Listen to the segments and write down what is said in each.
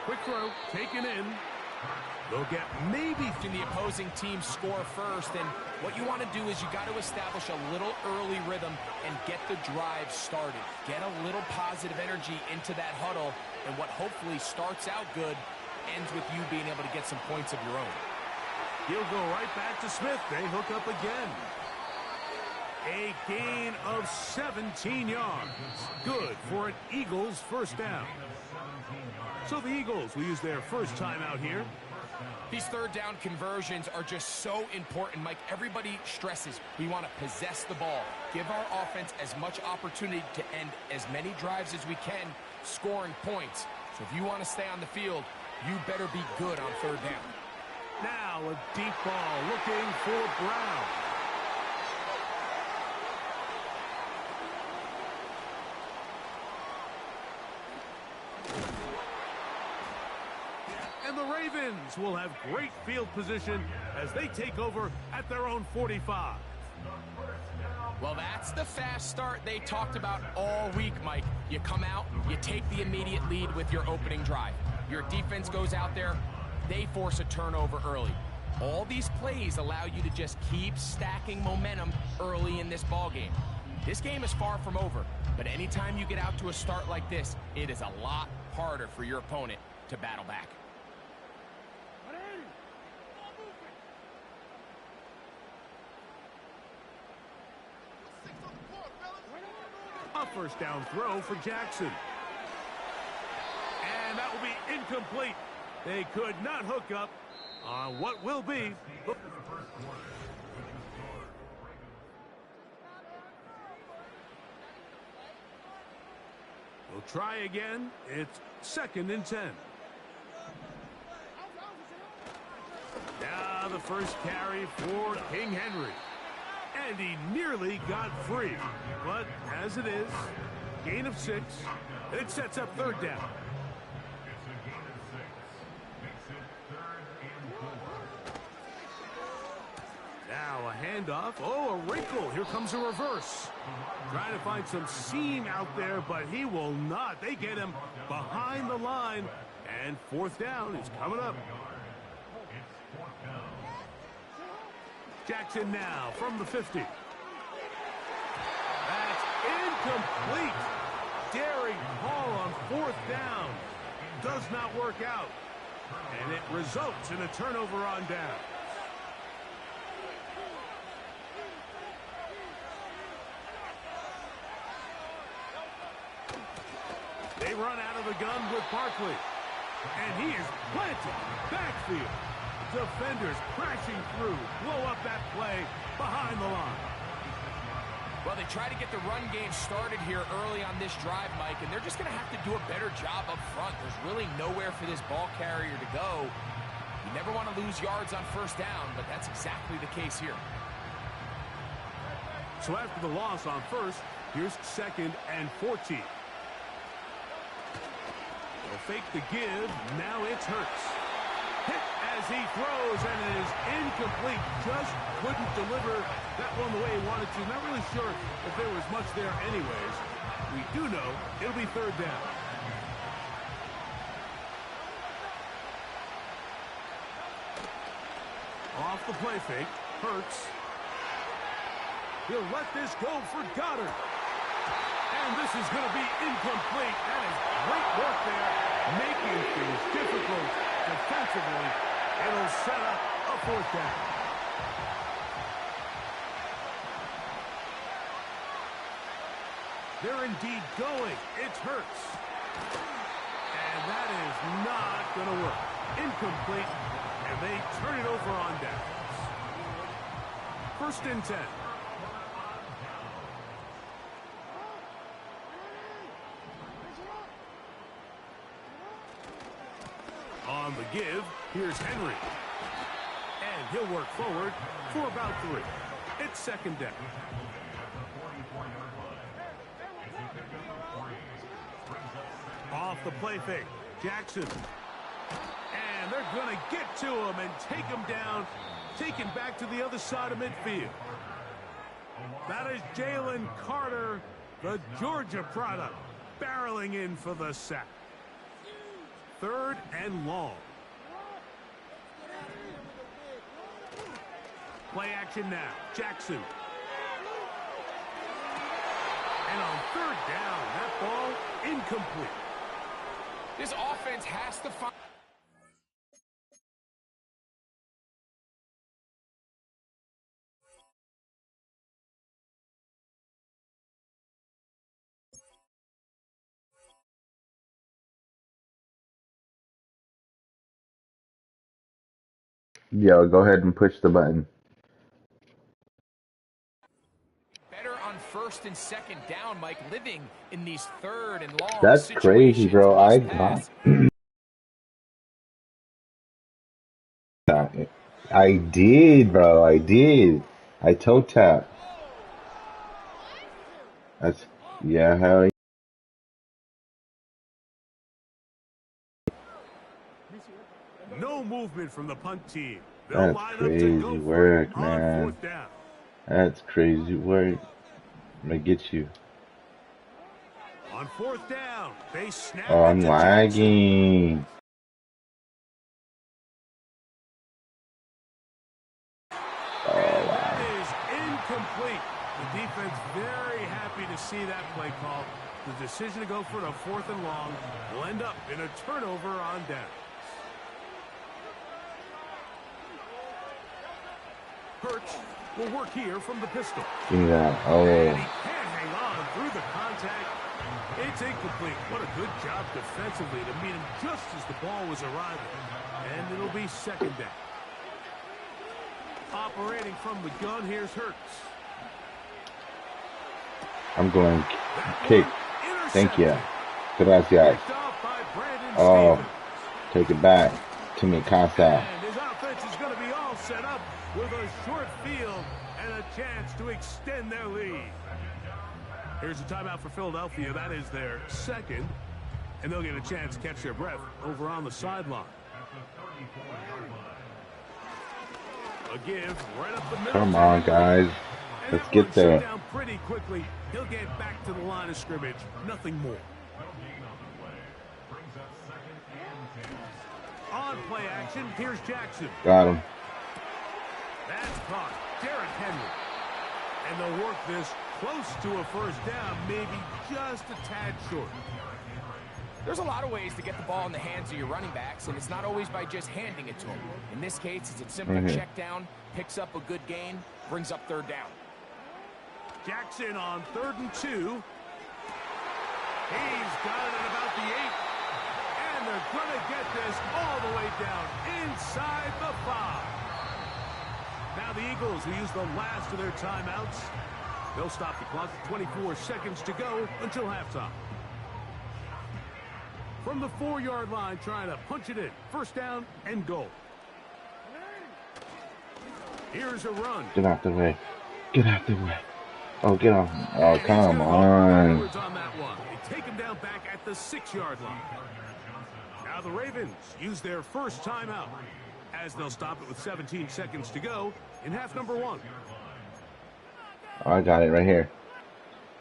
Quick throw, taken in. They'll get maybe in the opposing team score first, and what you want to do is you got to establish a little early rhythm and get the drive started. Get a little positive energy into that huddle, and what hopefully starts out good ends with you being able to get some points of your own. He'll go right back to Smith. They hook up again. A gain of 17 yards. Good for an Eagles first down. So the Eagles will use their first time out here. These third down conversions are just so important, Mike. Everybody stresses we want to possess the ball, give our offense as much opportunity to end as many drives as we can, scoring points. So if you want to stay on the field, you better be good on third down. Now a deep ball looking for Brown. And the Ravens will have great field position as they take over at their own 45. Well, that's the fast start they talked about all week, Mike. You come out, you take the immediate lead with your opening drive. Your defense goes out there, they force a turnover early. All these plays allow you to just keep stacking momentum early in this ball game. This game is far from over, but anytime you get out to a start like this, it is a lot harder for your opponent to battle back. A first down throw for Jackson. And that will be incomplete. They could not hook up on what will be. We'll try again. It's 2nd and 10. Now the first carry for King Henry. And he nearly got free. But as it is, gain of 6. And it sets up third down. Now a handoff. Oh, a wrinkle. Here comes a reverse. Trying to find some seam out there, but he will not. They get him behind the line. And fourth down is coming up. Jackson now from the 50. That's incomplete. Daring Hall on fourth down. Does not work out. And it results in a turnover on down. They run out of the gun with Barkley. And he is planted backfield. Defenders crashing through, blow up that play behind the line. Well, they try to get the run game started here early on this drive, Mike, and they're just going to have to do a better job up front. There's really nowhere for this ball carrier to go. You never want to lose yards on first down, but that's exactly the case here. So after the loss on first, here's 2nd and 14. They'll fake the give. Now it's Hurts. Hit as he throws, and it is incomplete. Just couldn't deliver that one the way he wanted to. Not really sure if there was much there anyways. We do know it'll be third down. Off the play fake, Hurts. He'll let this go for Goddard. And this is going to be incomplete. That is great work there, making things difficult defensively. It'll set up a fourth down. They're indeed going. It's Hurts. And that is not going to work. Incomplete. And they turn it over on downs. 1st and 10. On the give, here's Henry. And he'll work forward for about 3. It's 2nd down. Off the play fake, Jackson. And they're going to get to him and take him down, taken back to the other side of midfield. That is Jalen Carter, the Georgia product, barreling in for the sack. 3rd and long. Play action now. Jackson. And on 3rd down, that ball incomplete. This offense has to find... Yo, go ahead and push the button. Better on 1st and 2nd down, Mike, living in these 3rd and long That's crazy, bro. I got I did, bro. I did. I toe tap. That's hell yeah. No movement from the punt team. They'll That's crazy work, man. That's crazy work. I'm gonna get you. On 4th down, they snap. Oh, I'm lagging. That is incomplete. The defense very happy to see that play call. The decision to go for it on 4th and long will end up in a turnover on down. Hurts will work here from the pistol. Give me that. And he can't hang on through the contact. It's incomplete. What a good job defensively to meet him just as the ball was arriving. And it'll be 2nd down. Operating from the gun, here's Hurts. I'm going kick. Thank you. Gracias. Oh, take it back. To me, contact. And his offense is going to be all set up with a short field and a chance to extend their lead. Here's a timeout for Philadelphia. That is their 2nd. And they'll get a chance to catch their breath over on the sideline. A give right up the middle. Come on, guys. Let's get there. Down pretty quickly. He'll get back to the line of scrimmage. Nothing more. On play action, here's Jackson. Got him. That's caught. Derrick Henry. And they'll work this close to a 1st down, maybe just a tad short. There's a lot of ways to get the ball in the hands of your running backs, and it's not always by just handing it to them. In this case, it's a simple check down, picks up a good gain, brings up 3rd down. Jackson on 3rd and 2. He's got it at about the 8. And they're going to get this all the way down inside the 5. Now the Eagles, who use the last of their timeouts, they'll stop the clock at 24 seconds to go until halftime. From the 4-yard line, trying to punch it in. 1st down and goal. Here's a run. Get out the way. Get out the way. Oh, get off. Oh, come on. On that one. They take him down back at the 6-yard line. Now the Ravens use their 1st timeout as they'll stop it with 17 seconds to go in half number 1. Oh, I got it right here.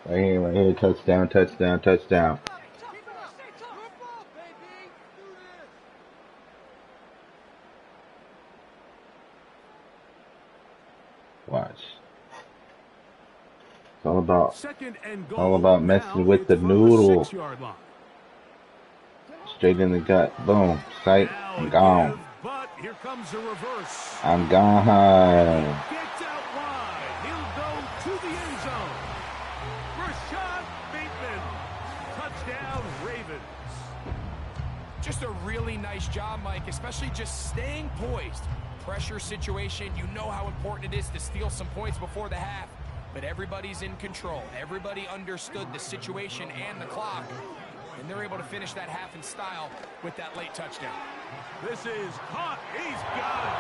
Right here, right here. Touchdown, touchdown, touchdown. Watch. It's all about messing with the noodle. Straight in the gut. Boom. Sight. I'm gone. But here comes a reverse. I'm gone. Gets out wide. He'll go to the end zone. Rashad Bateman. Touchdown, Ravens. Just a really nice job, Mike, especially just staying poised. Pressure situation, you know how important it is to steal some points before the half, but everybody's in control. Everybody understood the situation and the clock, and they're able to finish that half in style with that late touchdown. This is caught. He's got it.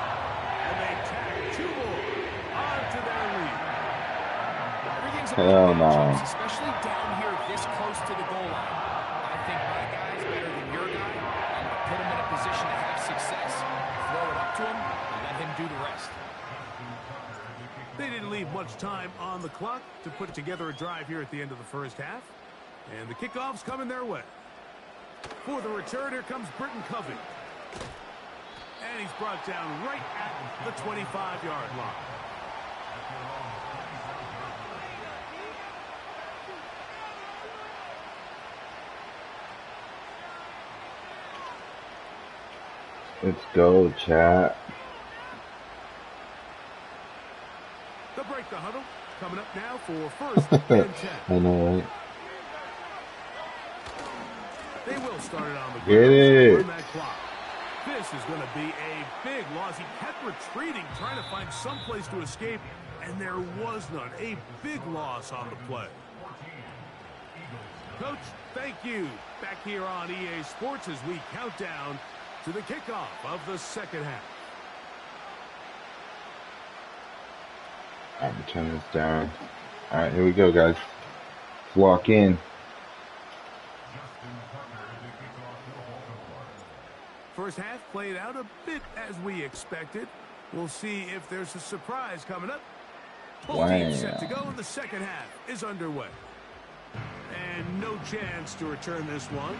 And they tack 2 more onto their lead. Everything's Hell about no. matchups, especially down here this close to the goal line. I think my guy's better than your guy. I'm going to put him in a position to have success, throw it up to him, and let him do the rest. They didn't leave much time on the clock to put together a drive here at the end of the first half. And the kickoff's coming their way. For the return, here comes Britton Covey. And he's brought down right at the 25-yard line. Let's go, chat. The break the huddle. Coming up now for first and 10. I know, right? They will start it on the ground. Get it. Run that clock. This is going to be a big loss. He kept retreating, trying to find some place to escape, and there was none. A big loss on the play. Coach, thank you. Back here on EA Sports as we count down to the kickoff of the second half. I'm gonna turn this down. Alright, here we go, guys. Let's walk in. First half played out a bit as we expected. We'll see if there's a surprise coming up. Both teams set to go, and the second half is underway. And no chance to return this one.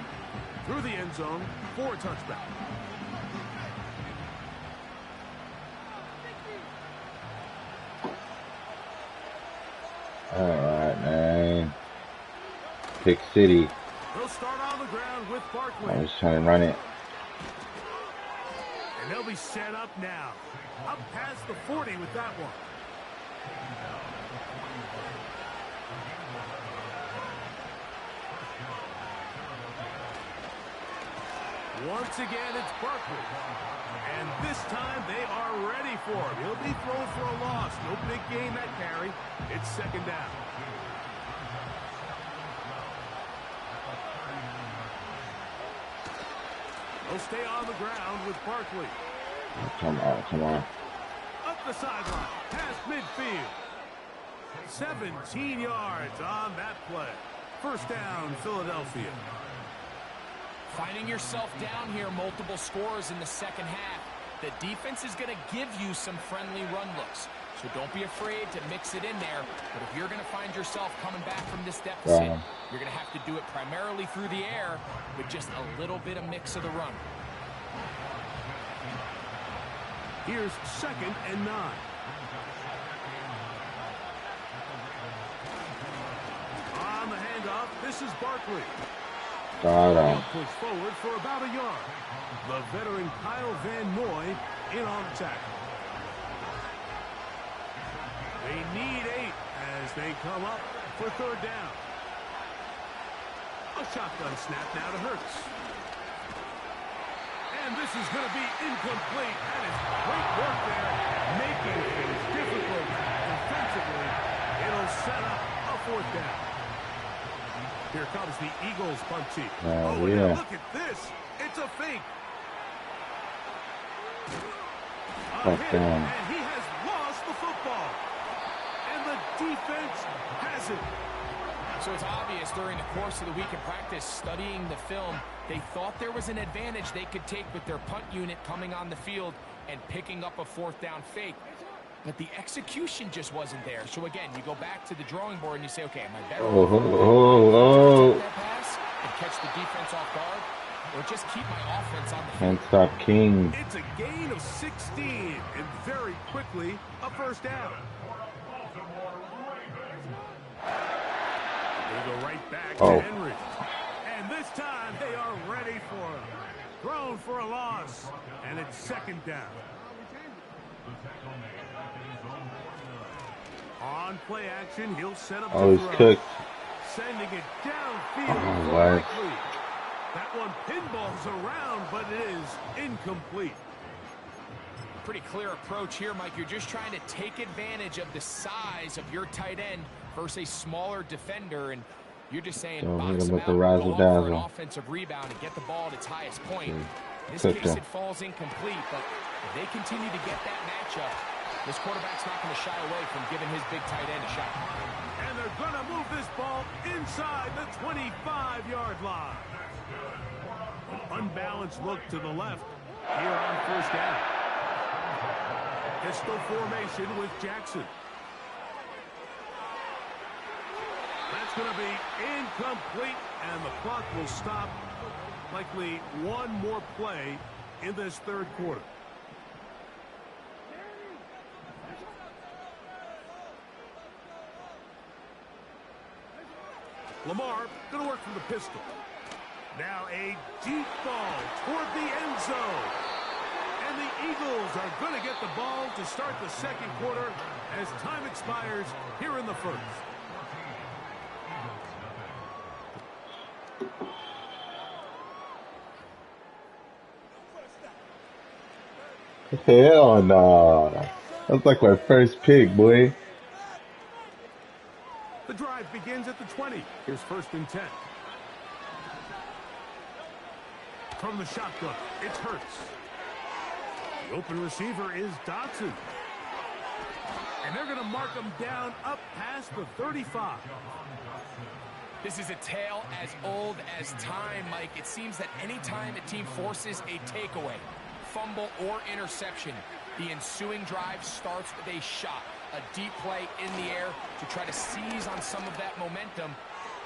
Through the end zone for a touchback. Alright, man. Pick City. They'll start on the ground with Barkley. I was trying to run it. And they'll be set up now. Up past the 40 with that one. Once again, it's Barkley. And this time, they are ready for him. He'll be thrown for a loss. No big gain that carry. It's second down. They'll stay on the ground with Barkley. Come on, come on. Up the sideline, past midfield. 17 yards on that play. First down, Philadelphia. Finding yourself down here, multiple scores in the second half. The defense is going to give you some friendly run looks. So don't be afraid to mix it in there. But if you're going to find yourself coming back from this deficit, you're going to have to do it primarily through the air with just a little bit of mix of the run. Here's second and 9. On the handoff, this is Barkley. Push forward for about a yard. The veteran Kyle Van Noy in on attack. They need 8 as they come up for third down. A shotgun snap now to Hurts. And this is going to be incomplete. That is great work there, making things difficult defensively. It'll set up a fourth down. Here comes the Eagles punt team. Oh, yeah. Look at this. It's a fake. A hit, and he has lost the football. And the defense has it. So it's obvious during the course of the week in practice, studying the film, they thought there was an advantage they could take with their punt unit coming on the field and picking up a fourth down fake. But the execution just wasn't there. So again, you go back to the drawing board and you say, okay, am I better off that pass and catch the defense off guard, or just keep my offense on the field? Can't stop King. It's a gain of 16, and very quickly, a first down. They go right back to Henry. And this time, they are ready for him. Thrown for a loss, and it's second down. On play action, he'll set up the throw. Cooked. Sending it downfield. That one pinballs around, but it is incomplete. Pretty clear approach here, Mike. You're just trying to take advantage of the size of your tight end versus a smaller defender, and you're just saying box him out, go for an offensive rebound and get the ball at its highest point. In this case, it falls incomplete, but if they continue to get that matchup, this quarterback's not going to shy away from giving his big tight end a shot. And they're going to move this ball inside the 25-yard line. An unbalanced look to the left here on first down. Pistol formation with Jackson. Let's going to be incomplete, and the clock will stop. Likely one more play in this third quarter. Lamar going to work from the pistol. Now a deep ball toward the end zone. And the Eagles are going to get the ball to start the second quarter as time expires here in the first. Hell no. That's like my first pick, boy. The drive begins at the 20. Here's 1st and 10. From the shotgun, it's Hurts. The open receiver is Dotson. And they're going to mark him down up past the 35. This is a tale as old as time, Mike. It seems that any time a team forces a takeaway, fumble, or interception, the ensuing drive starts with a shot, a deep play in the air to try to seize on some of that momentum.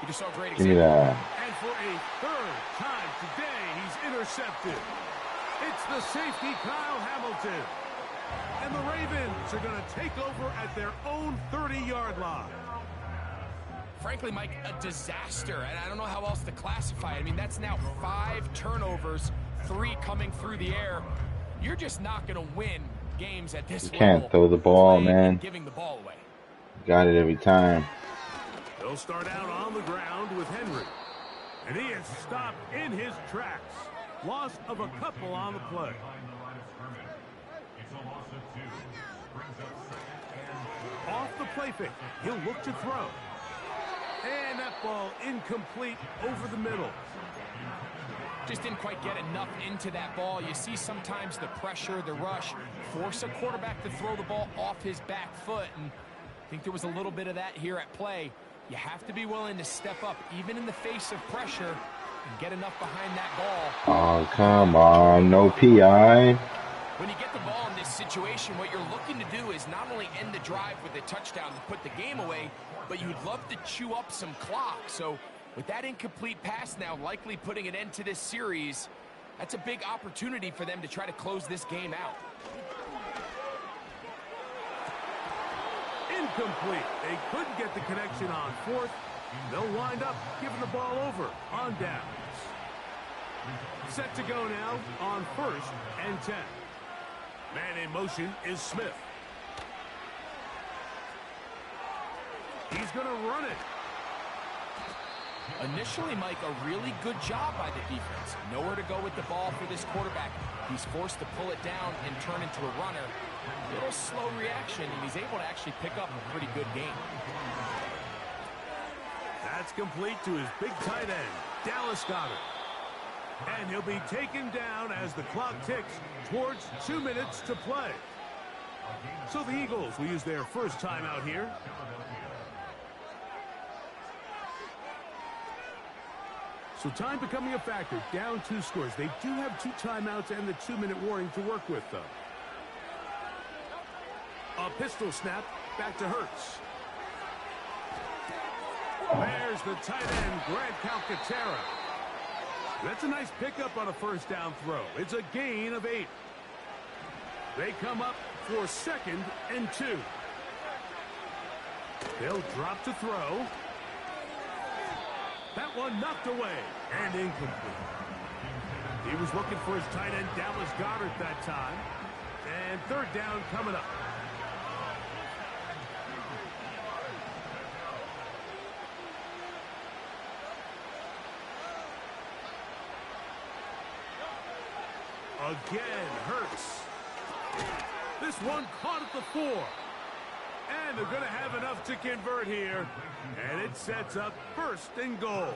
You just saw a great example. Yeah. And for a third time today, he's intercepted. It's the safety, Kyle Hamilton. And the Ravens are going to take over at their own 30-yard line. Frankly, Mike, a disaster, and I don't know how else to classify it. I mean, that's now 5 turnovers, 3 coming through the air. You're just not going to win games at this level. You can't throw the ball, man. Giving the ball away. Got it every time. They'll start out on the ground with Henry. And he is stopped in his tracks. Loss of a couple on the play. Off the play fake. He'll look to throw. And that ball incomplete over the middle. Just didn't quite get enough into that ball. You see sometimes the pressure, the rush, force a quarterback to throw the ball off his back foot. And I think there was a little bit of that here at play. You have to be willing to step up, even in the face of pressure, and get enough behind that ball. Oh, come on. No PI. When you get the ball in this situation, what you're looking to do is not only end the drive with a touchdown to put the game away, but you'd love to chew up some clock. So with that incomplete pass now likely putting an end to this series, that's a big opportunity for them to try to close this game out. Incomplete. They couldn't get the connection on 4th. They'll wind up giving the ball over on downs. Set to go now on 1st and 10. Man in motion is Smith. He's going to run it. Initially, Mike, a really good job by the defense. Nowhere to go with the ball for this quarterback. He's forced to pull it down and turn into a runner. A little slow reaction, and he's able to actually pick up a pretty good game. That's complete to his big tight end, Dallas Goedert. And he'll be taken down as the clock ticks towards 2 minutes to play. So the Eagles will use their first timeout here. So time becoming a factor, down 2 scores. They do have 2 timeouts and the 2-minute warning to work with, though. A pistol snap, back to Hurts. There's the tight end, Grant Calcaterra. That's a nice pickup on a first down throw. It's a gain of 8. They come up for 2nd and 2. They'll drop to throw. That one knocked away and incomplete. He was looking for his tight end, Dallas Goedert, that time. And 3rd down coming up. Again, Hurts. This one caught at the 4. And they're going to have enough to convert here. And it sets up 1st and goal.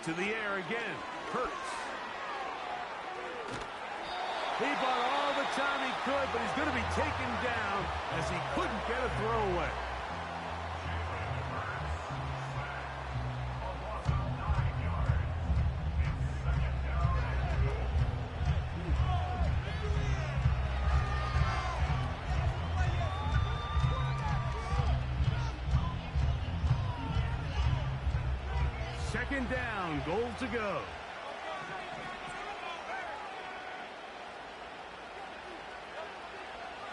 To the air again. Hurts. He bought all the time he could, but he's going to be taken down as he couldn't get a throwaway. Second down, goal to go.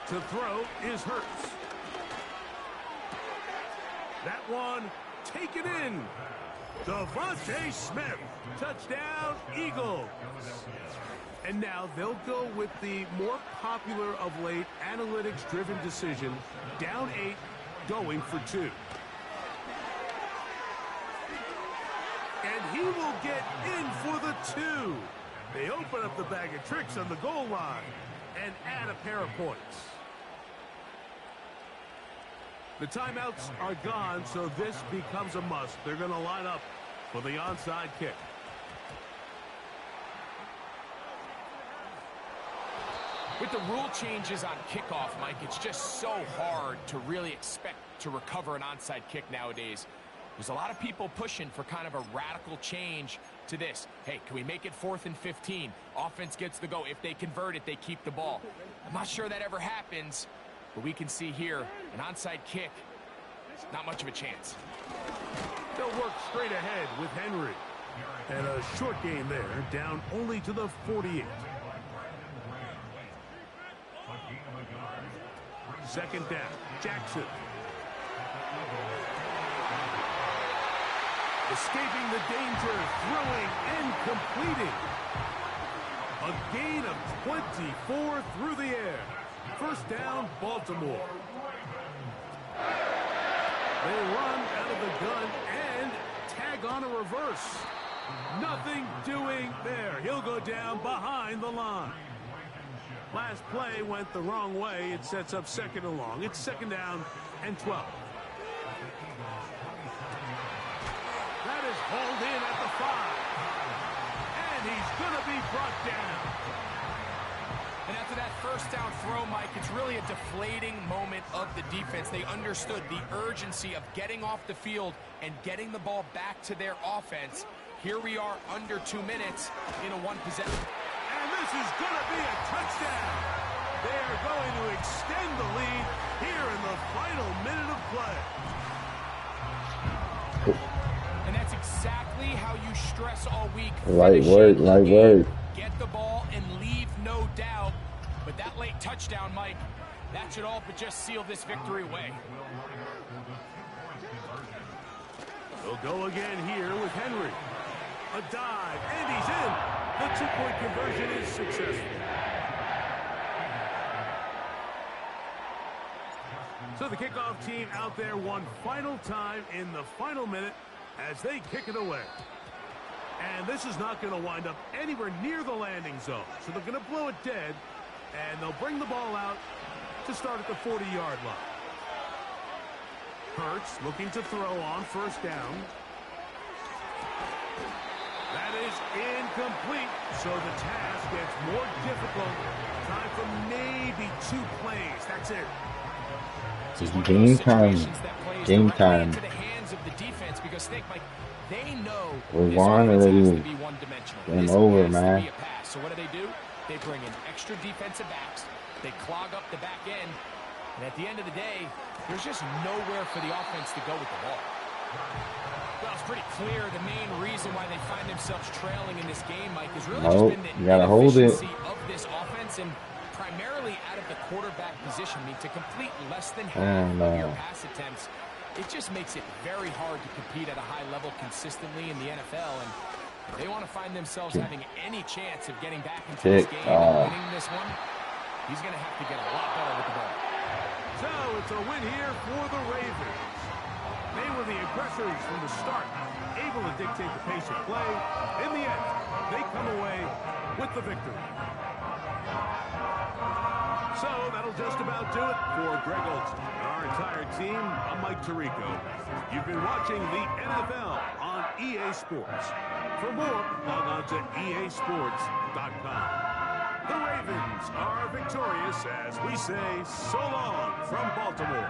To throw is Hurts. That one taken in. Devontae Smith. Touchdown, Eagles. And now they'll go with the more popular of late analytics-driven decision. Down 8, going for 2. And he will get in for the 2. They open up the bag of tricks on the goal line and add a pair of points. The timeouts are gone, so this becomes a must. They're going to line up for the onside kick. With the rule changes on kickoff, Mike, it's just so hard to really expect to recover an onside kick nowadays. There's a lot of people pushing for kind of a radical change to this. Hey, can we make it 4th and 15? Offense gets the go. If they convert it, they keep the ball. I'm not sure that ever happens, but we can see here an onside kick. Not much of a chance. They'll work straight ahead with Henry. And a short gain there, down only to the 48. Second down, Jackson. Escaping the danger, throwing and completing. A gain of 24 through the air. First down, Baltimore. They run out of the gun and tag on a reverse. Nothing doing there. He'll go down behind the line. Last play went the wrong way. It sets up second and long. It's second down and 12. That is hauled in at the 5. And he's going to be brought down. And after that first down throw, Mike, it's really a deflating moment of the defense. They understood the urgency of getting off the field and getting the ball back to their offense. Here we are under 2 minutes in a one possession. And this is going to be a touchdown. They are going to extend the lead here in the final minute of play. And that's exactly how you stress all week. Light work, light work. Get the ball and leave no doubt. But that late touchdown, Mike, that should all but just seal this victory away. They'll go again here with Henry. A dive, and he's in. The 2-point conversion is successful. So the kickoff team out there one final time in the final minute as they kick it away. And this is not going to wind up anywhere near the landing zone. So they're going to blow it dead, and they'll bring the ball out to start at the 40-yard line. Hurts looking to throw on first down. That is incomplete, so the task gets more difficult. Time for maybe 2 plays. That's it. Game time. Game time. They know we're on already. Game over, man. So what do? They bring in extra defensive backs. They clog up the back end. And at the end of the day, there's just nowhere for the offense to go with the ball. Well, it's pretty clear the main reason why they find themselves trailing in this game, Mike, is really just been the inefficiency of this offense and primarily out of the quarterback position. I mean, to complete less than half of your pass attempts, it just makes it very hard to compete at a high level consistently in the NFL. And they want to find themselves having any chance of getting back into this game and winning this one. He's going to have to get a lot better with the ball. So it's a win here for the Ravens. They were the aggressors from the start, able to dictate the pace of play. In the end, they come away with the victory. So that'll just about do it for Greg Olson and our entire team. I'm Mike Tirico. You've been watching the NFL on EA Sports. For more, log on to easports.com. The Ravens are victorious as we say so long from Baltimore.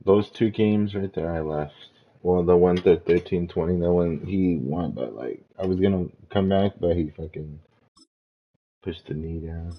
those two games right there, I left. Well, the one that 13-20, that one he won, but like I was gonna come back, but he fucking pushed the knee down.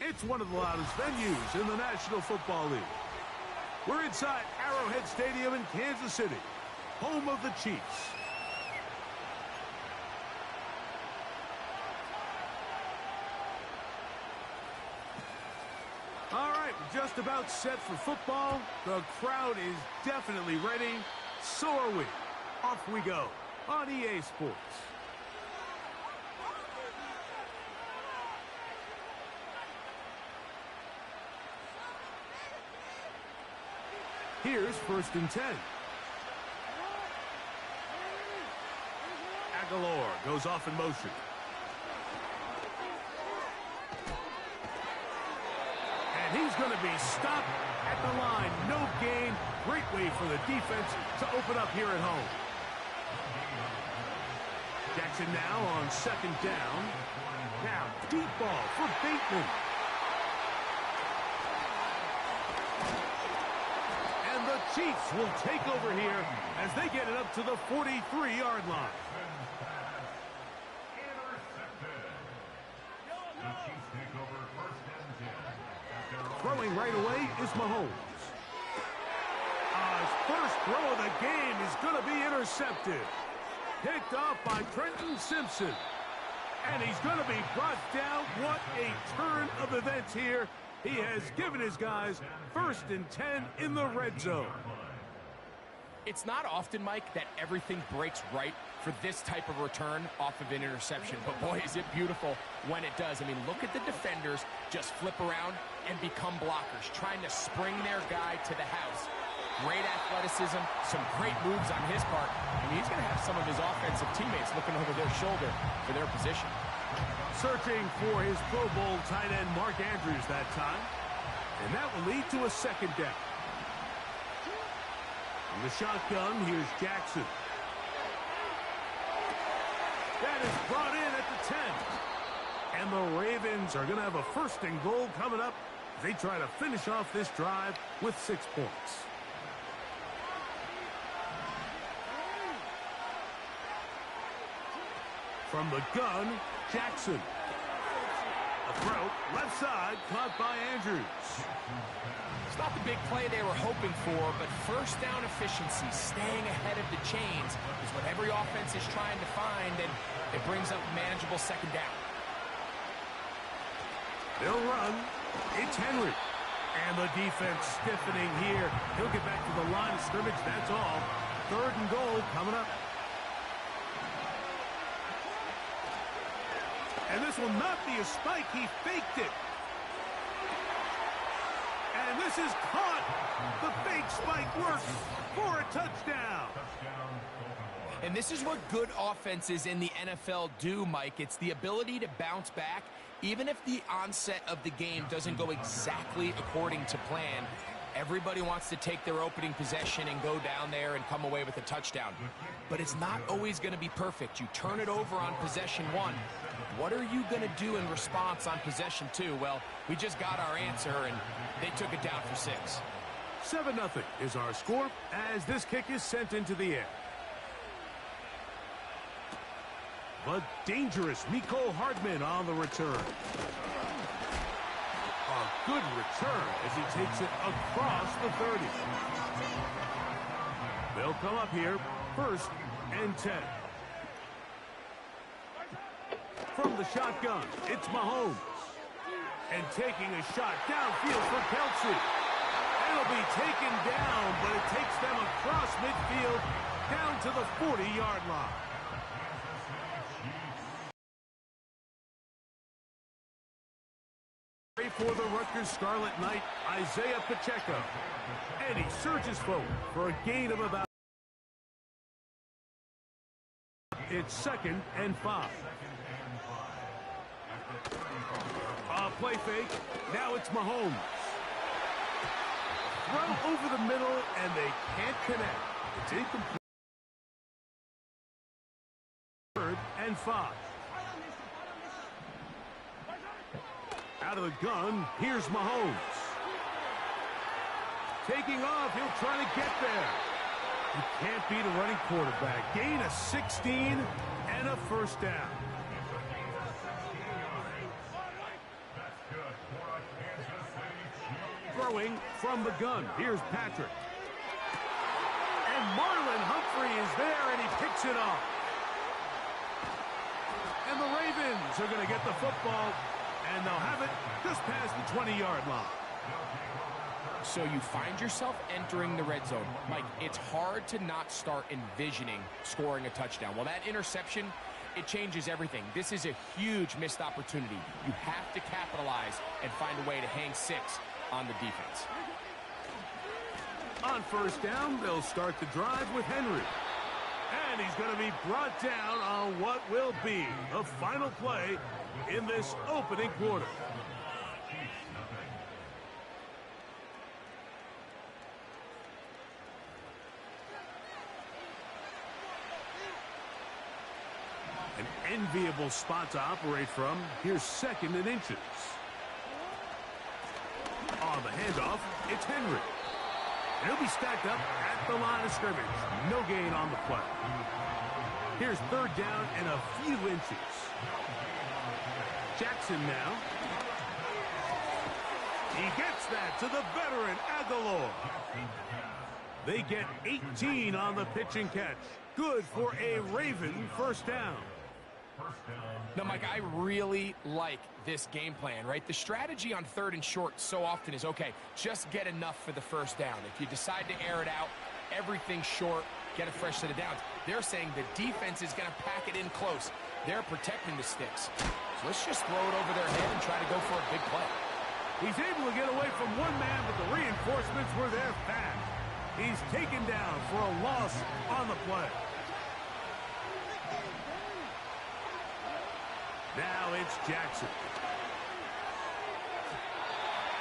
It's one of the loudest venues in the National Football League. We're inside Arrowhead Stadium in Kansas City, home of the Chiefs. All right, we're just about set for football. The crowd is definitely ready. So are we. Off we go on EA Sports. Here's 1st and 10. Aguilar goes off in motion. And he's going to be stopped at the line. No gain. Great way for the defense to open up here at home. Jackson now on 2nd down. Now, deep ball for Bateman. Chiefs will take over here as they get it up to the 43-yard line. Throwing right away is Mahomes. His first throw of the game is going to be intercepted. Picked off by Trenton Simpson. And he's going to be brought down. What a turn of events here. He has given his guys 1st and 10 in the red zone. It's not often, Mike, that everything breaks right for this type of return off of an interception. But, boy, is it beautiful when it does. I mean, look at the defenders just flip around and become blockers, trying to spring their guy to the house. Great athleticism, some great moves on his part. I mean, he's going to have some of his offensive teammates looking over their shoulder for their position. Searching for his Pro Bowl tight end Mark Andrews that time. And that will lead to a 2nd down. In the shotgun, here's Jackson. That is brought in at the 10. And the Ravens are going to have a 1st and goal coming up. They try to finish off this drive with 6 points. From the gun, Jackson. A throw, left side, caught by Andrews. It's not the big play they were hoping for, but 1st down efficiency, staying ahead of the chains, is what every offense is trying to find, and it brings up manageable 2nd down. They'll run. It's Henry. And the defense stiffening here. He'll get back to the line of scrimmage, that's all. 3rd and goal coming up. And this will not be a spike. He faked it. And this is caught. The fake spike works for a touchdown. And this is what good offenses in the NFL do, Mike. It's the ability to bounce back, even if the onset of the game doesn't go exactly according to plan. Everybody wants to take their opening possession and go down there and come away with a touchdown. But it's not always going to be perfect. You turn it over on possession 1. What are you going to do in response on possession 2? Well, we just got our answer, and they took it down for 6. 7-0 is our score as this kick is sent into the air. But dangerous Mecole Hardman on the return. A good return as he takes it across the 30. They'll come up here 1st and 10. From the shotgun, it's Mahomes. And taking a shot downfield for Kelsey. It'll be taken down, but it takes them across midfield down to the 40-yard line. For the Rutgers Scarlet Knight, Isaiah Pacheco. And he surges forward for a gain of about... It's 2nd and 5. Play fake. Now it's Mahomes. Throw over the middle, and they can't connect. It's incomplete. 3rd and 5. Out of the gun, here's Mahomes. Taking off, he'll try to get there. You can't beat a running quarterback. Gain of 16 and a first down. Throwing from the gun, here's Patrick. And Marlon Humphrey is there, and he picks it off. And the Ravens are going to get the football, and they'll have it just past the 20-yard line. So you find yourself entering the red zone. Mike, it's hard to not start envisioning scoring a touchdown. Well, that interception, it changes everything. This is a huge missed opportunity. You have to capitalize and find a way to hang 6 on the defense. On first down, they'll start the drive with Henry. And he's going to be brought down on what will be the final play in this opening quarter. An enviable spot to operate from. Here's 2nd and inches. On the handoff, it's Henry. He'll be stacked up at the line of scrimmage. No gain on the play. Here's 3rd down and a few inches. Jackson now. He gets that to the veteran Aguilar. They get 18 on the pitch and catch. Good for a Raven first down. Now, Mike, I really like this game plan, right? The strategy on 3rd and short so often is, okay, just get enough for the first down. If you decide to air it out, everything short, get a fresh set of downs. They're saying the defense is going to pack it in close. They're protecting the sticks. So let's just throw it over their head and try to go for a big play. He's able to get away from one man, but the reinforcements were there fast. He's taken down for a loss on the play. Now it's Jackson.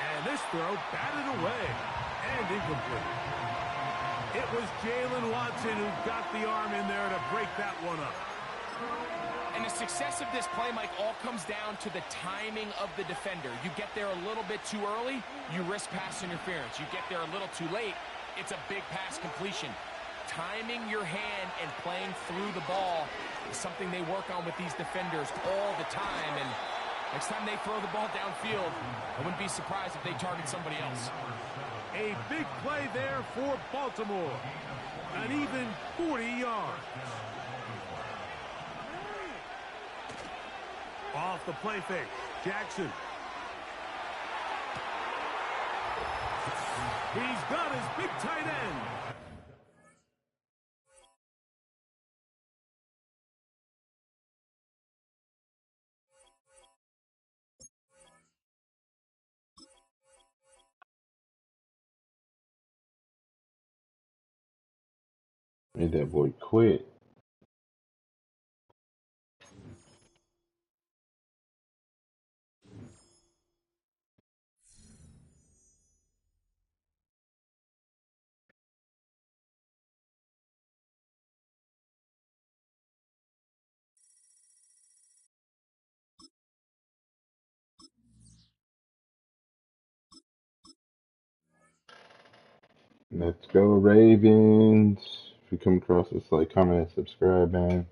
And this throw batted away and incomplete. It was Jalen Watson who got the arm in there to break that one up. And the success of this play, Mike, all comes down to the timing of the defender. You get there a little bit too early, you risk pass interference. You get there a little too late, it's a big pass completion. Timing your hand and playing through the ball is something they work on with these defenders all the time. And next time they throw the ball downfield, I wouldn't be surprised if they target somebody else. A big play there for Baltimore. An even 40 yards. Off the play fake, Jackson. He's got his big tight end. Made that boy quit. Let's go, Ravens. If you come across this, like, comment, and subscribe, man.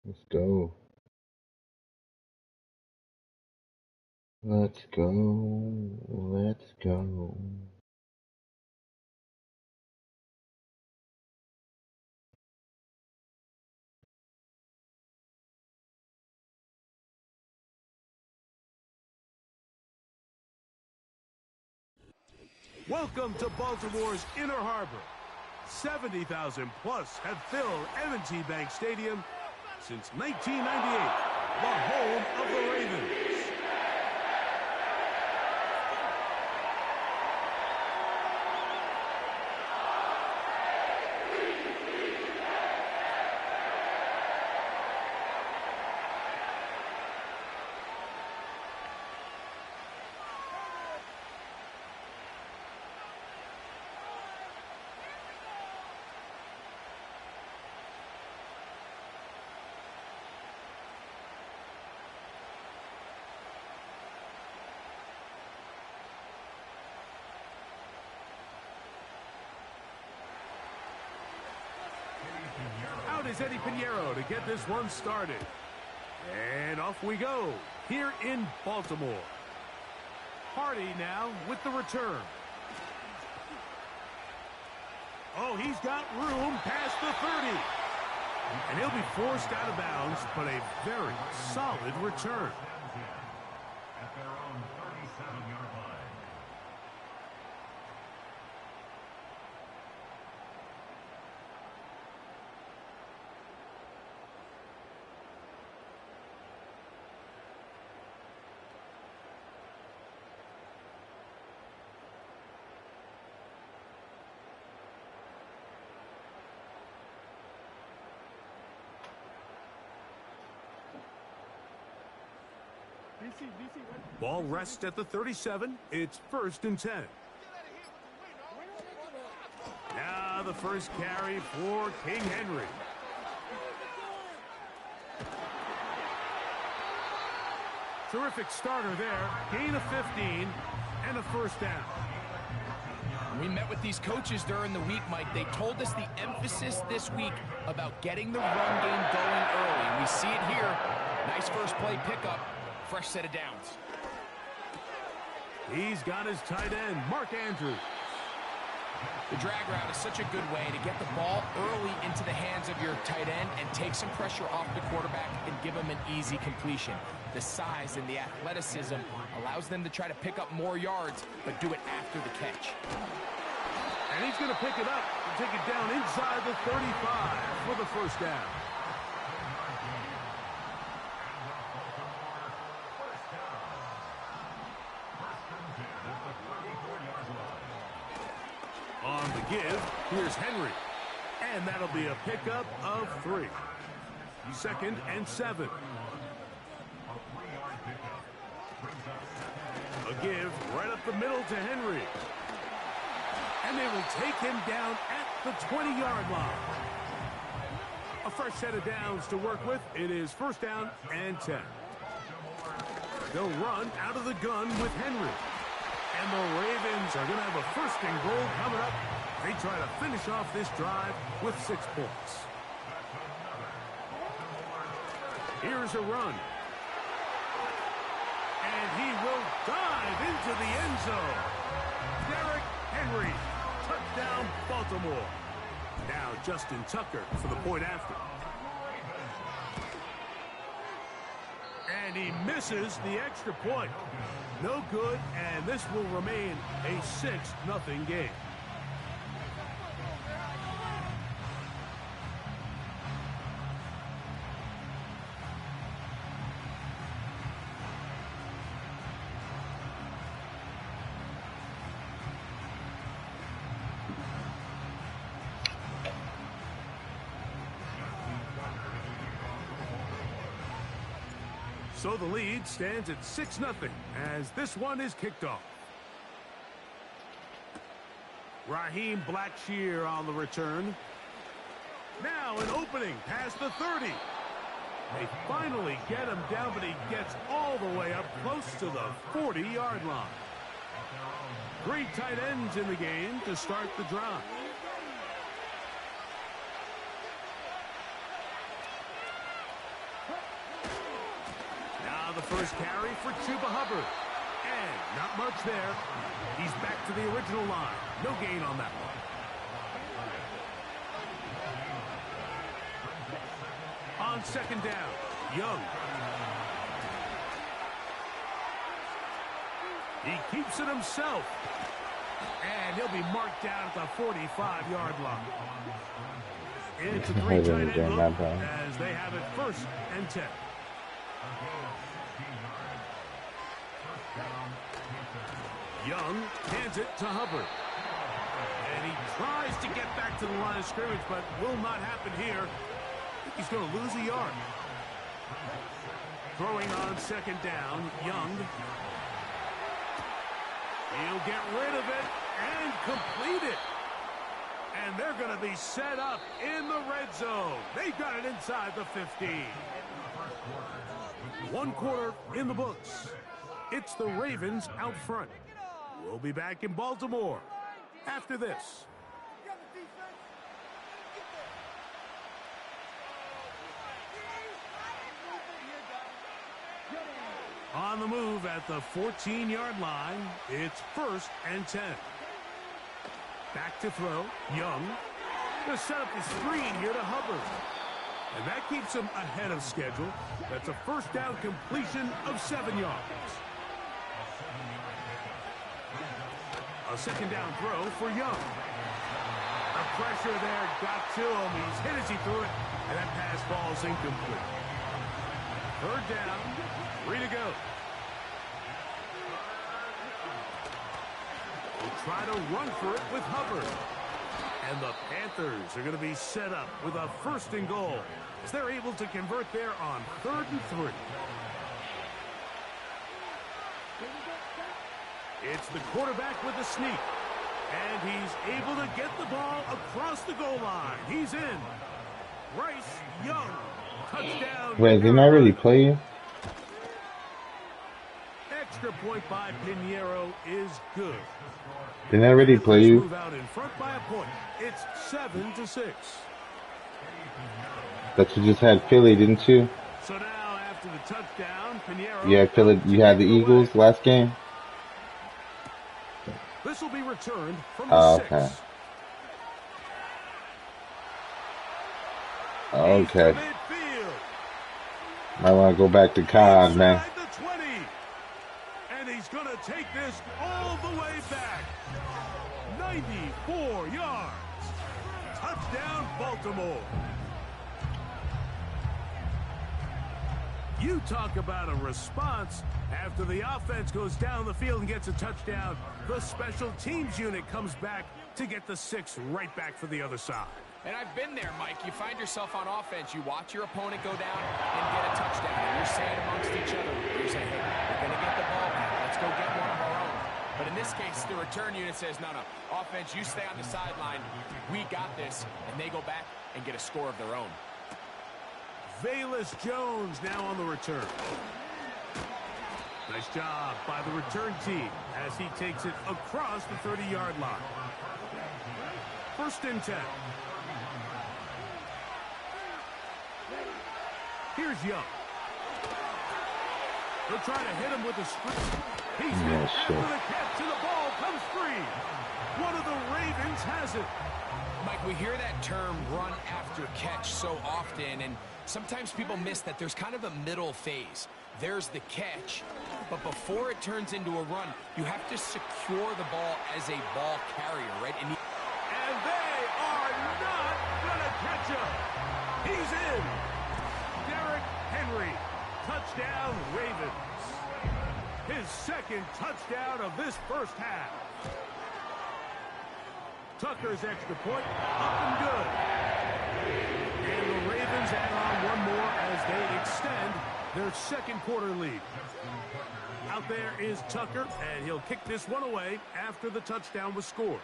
Let's go. Let's go. Let's go. Welcome to Baltimore's Inner Harbor. 70,000 plus have filled M&T Bank Stadium since 1998, the home of the Ravens. Out is Eddie Pinheiro to get this one started. And off we go here in Baltimore. Hardy now with the return. Oh, he's got room past the 30. And he'll be forced out of bounds, but a very solid return. At their own 37-yard line. Ball rests at the 37. It's 1st and 10. Now the first carry for King Henry. Terrific starter there. Gain of 15 and a 1st down. We met with these coaches during the week, Mike. They told us the emphasis this week about getting the run game going early. We see it here. Nice first play pickup. Fresh set of downs. He's got his tight end, Mark Andrews. The drag route is such a good way to get the ball early into the hands of your tight end and take some pressure off the quarterback and give him an easy completion. The size and the athleticism allows them to try to pick up more yards, but do it after the catch. And he's going to pick it up and take it down inside the 35 for the 1st down. On the give, here's Henry. And that'll be a pickup of 3. 2nd and 7. A give right up the middle to Henry. And they will take him down at the 20-yard line. A fresh set of downs to work with. It is 1st down and 10. They'll run out of the gun with Henry. And the Ravens are going to have a 1st and goal coming up. They try to finish off this drive with 6 points. Here's a run. And he will dive into the end zone. Derrick Henry. Touchdown, Baltimore. Now Justin Tucker for the point after. And he misses the extra point. No good, and this will remain a 6-0 game. So the lead stands at 6-0 as this one is kicked off. Raheem Blackshear on the return. Now an opening past the 30. They finally get him down, but he gets all the way up close to the 40-yard line. 3 tight ends in the game to start the drive. The first carry for Chuba Hubbard. And not much there. He's back to the original line. No gain on that one. On 2nd down, Young. He keeps it himself. And he'll be marked down at the 45-yard line. It's a I three didn't tight end get look that ball. as they have it 1st and 10. Young hands it to Hubbard. And he tries to get back to the line of scrimmage, but will not happen here. He's going to lose a yard. Throwing on 2nd down, Young. He'll get rid of it and complete it. And they're going to be set up in the red zone. They've got it inside the 15. 1 quarter in the books. It's the Ravens out front. We'll be back in Baltimore after this. On the move at the 14-yard line, it's 1st and 10. Back to throw, Young. Going to set up the screen here to Hubbard. And that keeps him ahead of schedule. That's a 1st down completion of 7 yards. A 2nd down throw for Young. The pressure there got to him. He's hit as he threw it, and that pass falls incomplete. 3rd down, 3 to go. We'll try to run for it with Hubbard. And the Panthers are going to be set up with a 1st and goal as they're able to convert there on 3rd and 3. It's the quarterback with the sneak. And he's able to get the ball across the goal line. He's in. Bryce Young. Touchdown. Wait, didn't I already play you? Extra point by Pinheiro is good. Didn't I already play you? Move out in front by a point. It's 7-6. But you just had Philly, didn't you? So now after the touchdown, Pinheiro. Yeah, Philly. You had the Eagles last game. This will be returned from the 6. Okay. Okay. Might want to go back to COD, man. The 20. And he's going to take this all the way back. 94 yards. Touchdown, Baltimore. You talk about a response. After the offense goes down the field and gets a touchdown, the special teams unit comes back to get the 6 right back for the other side. And I've been there, Mike. You find yourself on offense. You watch your opponent go down and get a touchdown. And you're saying amongst each other, you're saying, hey, we're going to get the ball back. Let's go get one of our own. But in this case, the return unit says, no, offense, you stay on the sideline. We got this. And they go back and get a score of their own. Velus Jones now on the return. Nice job by the return team as he takes it across the 30-yard line. 1st and 10. Here's Young. They'll try to hit him with a screen. He's hit after the catch, and the ball comes free. One of the Ravens has it. Mike, we hear that term run after catch so often, and sometimes people miss that there's kind of a middle phase. There's the catch, but before it turns into a run, you have to secure the ball as a ball carrier, right? And they are not going to catch him. He's in. Derrick Henry, touchdown Ravens. His 2nd touchdown of this 1st half. Tucker's extra point, up and good. And the Ravens add on one more as they extend their 2nd quarter lead. Out there is Tucker, and he'll kick this one away after the touchdown was scored.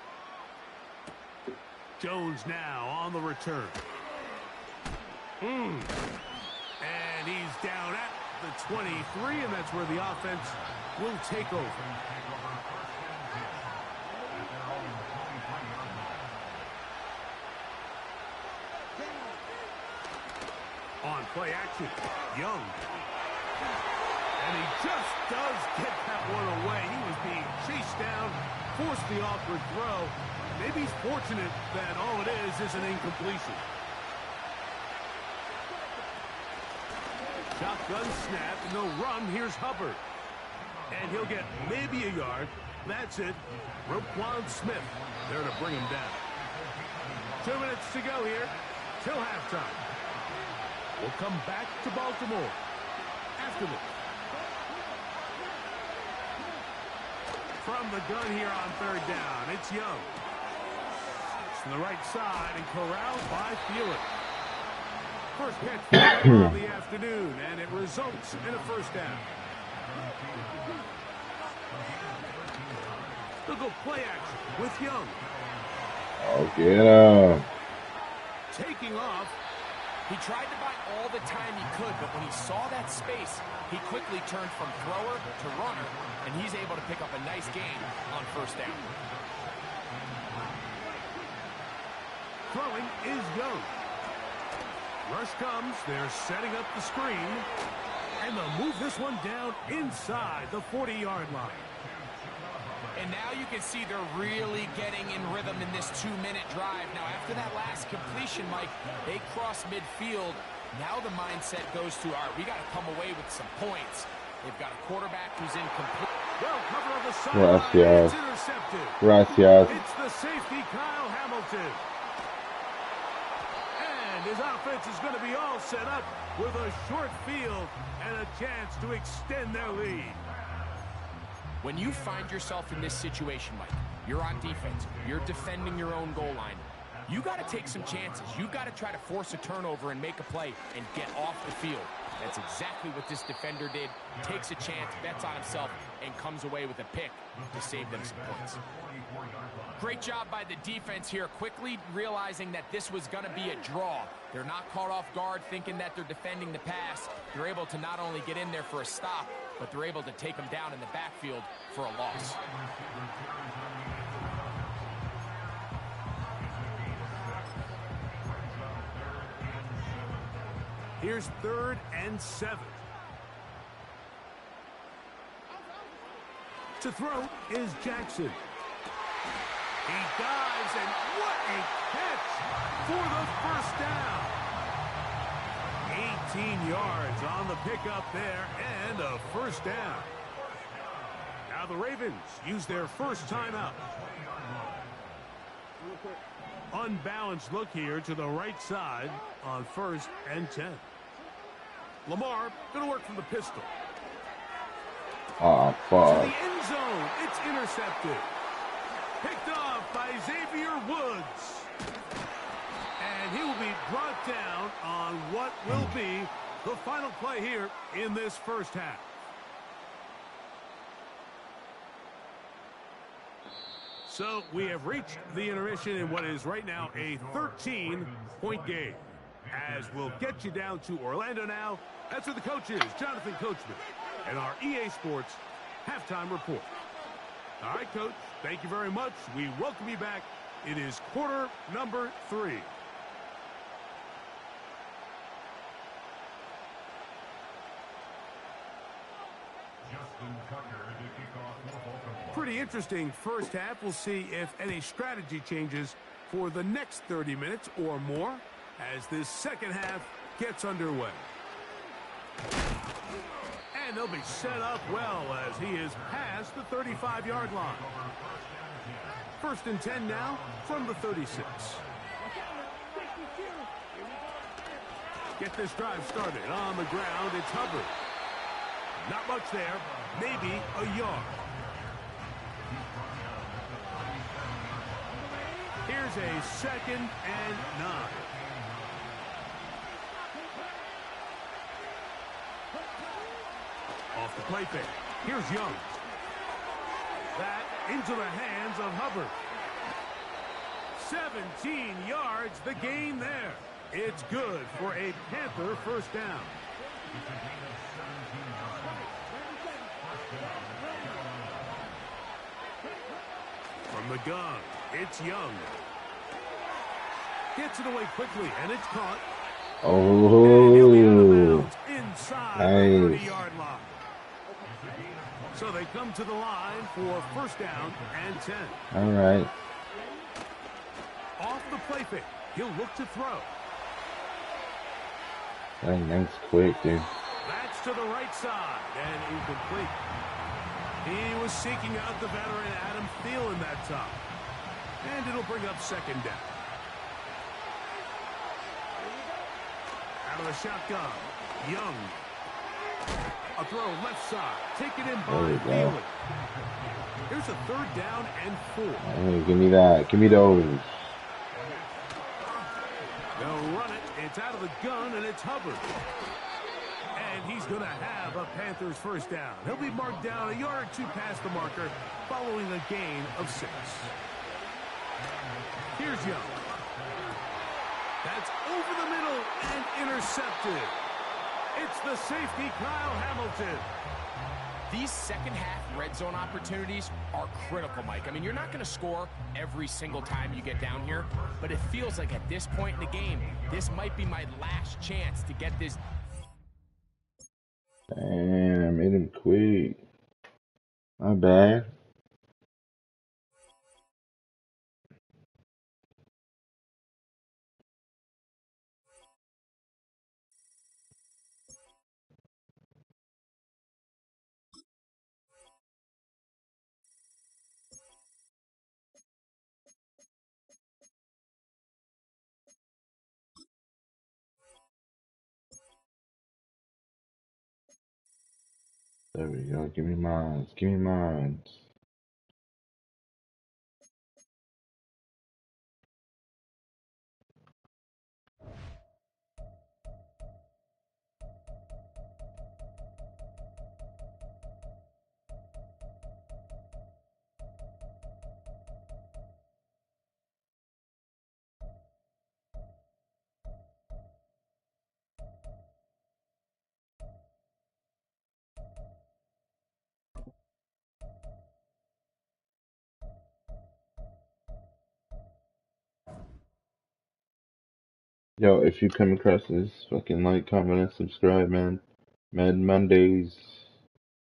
Jones now on the return. And he's down at the 23, and that's where the offense will take over. On play action, Young. And he just does get that one away. He was being chased down, forced the awkward throw. Maybe he's fortunate that all it is an incompletion. Shotgun snap, no run. Here's Hubbard. And he'll get maybe a yard. That's it. Roquan Smith there to bring him down. 2 minutes to go here till halftime. We'll come back to Baltimore after this. From the gun here on third down, it's Young. It's to the right side and corralled by Felix. First catch of the afternoon, and it results in a first down. They'll go play action with Young. Oh, get him. Taking off. He tried to buy all the time he could, but when he saw that space, he quickly turned from thrower to runner, and he's able to pick up a nice gain on first down. Throwing is Young. Rush comes. They're setting up the screen. And they'll move this one down inside the 40-yard line. And now you can see they're really getting in rhythm in this 2-minute drive. Now, after that last completion, Mike, they cross midfield. Now the mindset goes to, all right, we got to come away with some points. They've got a quarterback who's incomplete. Well, cover on the sideline. It's intercepted. Gracias. It's the safety, Kyle Hamilton. And his offense is going to be all set up with a short field and a chance to extend their lead. When you find yourself in this situation, Mike, you're on defense, you're defending your own goal line, you got to take some chances. You got to try to force a turnover and make a play and get off the field. That's exactly what this defender did. Takes a chance, bets on himself, and comes away with a pick to save them some points. Great job by the defense here, quickly realizing that this was going to be a draw. They're not caught off guard thinking that they're defending the pass. They're able to not only get in there for a stop, but they're able to take them down in the backfield for a loss. Here's 3rd and 7. To throw is Jackson. He dives, and what a catch for the first down. 18 yards on the pickup there, and a first down. Now the Ravens use their first timeout. Unbalanced look here to the right side on 1st and 10. Lamar going to work from the pistol. Oh, To fuck. the end zone. It's intercepted. Picked off by Xavier Woods. And he will be brought down on what will be the final play here in this first half. So we have reached the intermission in what is right now a 13-point game. As we'll get you down to Orlando now. That's where the coach is, Jonathan Coachman, and our EA Sports halftime report. All right, Coach, thank you very much. We welcome you back. It is quarter number 3. Pretty interesting first half. We'll see if any strategy changes for the next 30 minutes or more as this second half gets underway. And they'll be set up well as he is past the 35-yard line. 1st and 10 now from the 36. Get this drive started on the ground. It's Hubbard. Not much there. Maybe a yard. Here's a 2nd and 9. Off the play fake. Here's Young. That into the hands of Hubbard. 17 yards, the gain there. It's good for a Panther first down. From the gun, it's Young. Gets it away quickly, and it's caught. Oh, Inside nice. the 30-yard line. So they come to the line for first down and 10. all right. Off the play fake. He'll look to throw. Dang, that's quick, dude. That's to the right side and incomplete. He was seeking out the veteran Adam Thielen that time. And it'll bring up second down. Out of the shotgun, Young. A throw left side, taken in by Thielen. Here's a third down and 4. Hey, give me that. Give me those. They'll run it. It's out of the gun, and it's Hubbard. And he's going to have a Panthers first down. He'll be marked down a yard or two past the marker following a gain of 6. Here's Young. That's over the middle and intercepted. It's the safety, Kyle Hamilton. These second-half red zone opportunities are critical, Mike. I mean, you're not going to score every single time you get down here, but it feels like at this point in the game, this might be my last chance to get this. Damn, I made him quit. My bad. There we go. Give me mines. Give me mines. Yo, if you come across this, fucking like, comment, and subscribe, man. Madden Mondays.